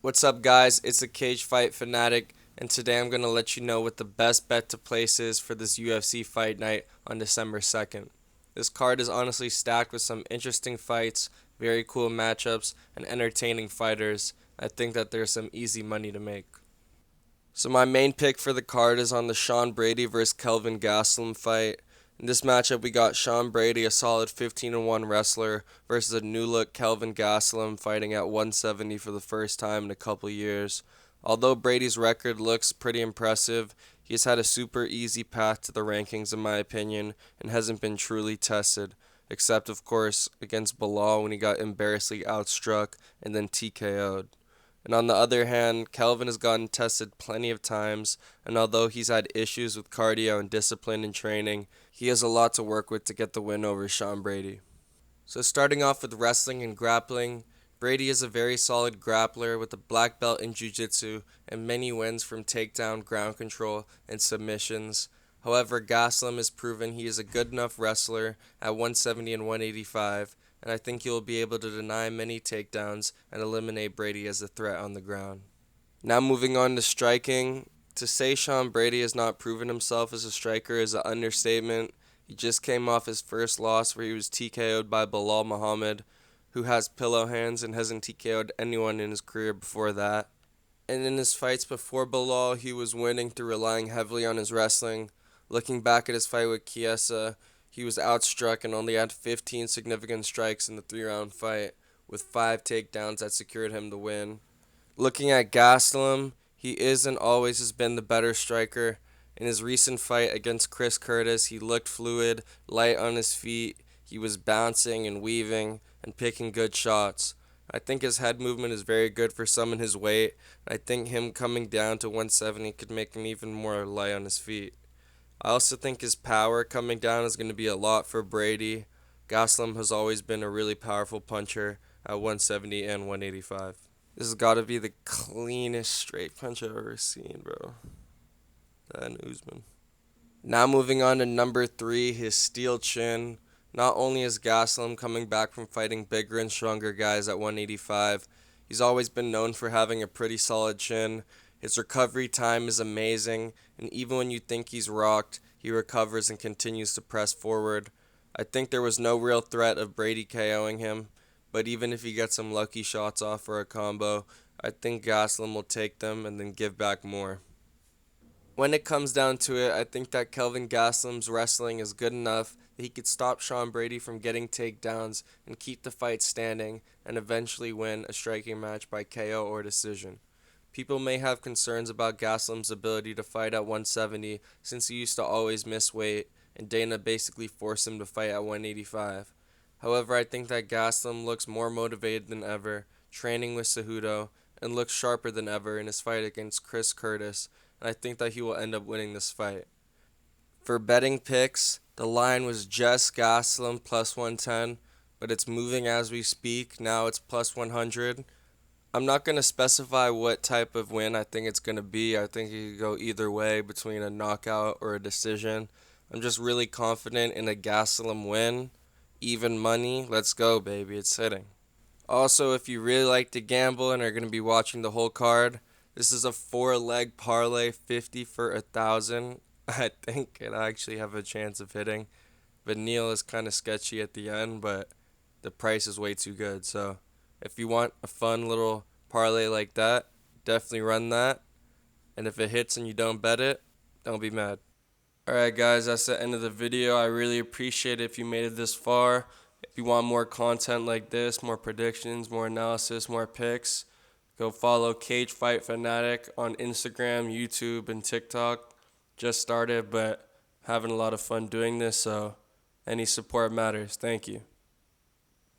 What's up, guys? It's a Cage Fight Fanatic, and today I'm going to let you know what the best bet to place is for this UFC fight night on December 2nd. This card is honestly stacked with some interesting fights, very cool matchups, and entertaining fighters. I think that there's some easy money to make. So my main pick for the card is on the Sean Brady versus Kelvin Gastelum fight. In this matchup, we got Sean Brady, a solid 15-1 wrestler, versus a new-look Kelvin Gastelum fighting at 170 for the first time in a couple years. Although Brady's record looks pretty impressive, he has had a super easy path to the rankings in my opinion and hasn't been truly tested, except of course against Bilal when he got embarrassingly outstruck and then TKO'd. And on the other hand, Kelvin has gotten tested plenty of times, and although he's had issues with cardio and discipline in training, he has a lot to work with to get the win over Sean Brady. So starting off with wrestling and grappling, Brady is a very solid grappler with a black belt in jiu-jitsu and many wins from takedown, ground control, and submissions. However, Gastelum has proven he is a good enough wrestler at 170 and 185, and I think he will be able to deny many takedowns and eliminate Brady as a threat on the ground. Now moving on to striking. To say Sean Brady has not proven himself as a striker is an understatement. He just came off his first loss where he was TKO'd by Bilal Muhammad, who has pillow hands and hasn't TKO'd anyone in his career before that. And in his fights before Bilal, he was winning through relying heavily on his wrestling. Looking back at his fight with Chiesa, he was outstruck and only had 15 significant strikes in the 3-round fight, with 5 takedowns that secured him the win. Looking at Gastelum, he is and always has been the better striker. In his recent fight against Chris Curtis, he looked fluid, light on his feet. He was bouncing and weaving and picking good shots. I think his head movement is very good for someone his weight. I think him coming down to 170 could make him even more light on his feet. I also think his power coming down is going to be a lot for Brady. Gastelum has always been a really powerful puncher at 170 and 185. This has got to be the cleanest straight punch I've ever seen, bro. That and Usman. Now moving on to number 3, his steel chin. Not only is Gastelum coming back from fighting bigger and stronger guys at 185, he's always been known for having a pretty solid chin. His recovery time is amazing, and even when you think he's rocked, he recovers and continues to press forward. I think there was no real threat of Brady KOing him, but even if he gets some lucky shots off for a combo, I think Gastelum will take them and then give back more. When it comes down to it, I think that Kelvin Gastelum's wrestling is good enough that he could stop Sean Brady from getting takedowns and keep the fight standing and eventually win a striking match by KO or decision. People may have concerns about Gastelum's ability to fight at 170 since he used to always miss weight and Dana basically forced him to fight at 185. However, I think that Gastelum looks more motivated than ever, training with Cejudo, and looks sharper than ever in his fight against Chris Curtis, and I think that he will end up winning this fight. For betting picks, the line was just Gastelum plus 110, but it's moving as we speak. Now it's plus 100. I'm not going to specify what type of win I think it's going to be. I think it could go either way between a knockout or a decision. I'm just really confident in a Gastelum win. Even money, let's go, baby. It's hitting. Also, if you really like to gamble and are going to be watching the whole card, this is a 4-leg parlay, 50 for 1,000. I think it actually have a chance of hitting. Vanille is kind of sketchy at the end, but the price is way too good. So if you want a fun little parlay like that, definitely run that. And if it hits and you don't bet it, don't be mad. Alright guys, that's the end of the video. I really appreciate it if you made it this far. If you want more content like this, more predictions, more analysis, more picks, go follow Cage Fight Fanatic on Instagram, YouTube, and TikTok. Just started, but having a lot of fun doing this, so any support matters. Thank you.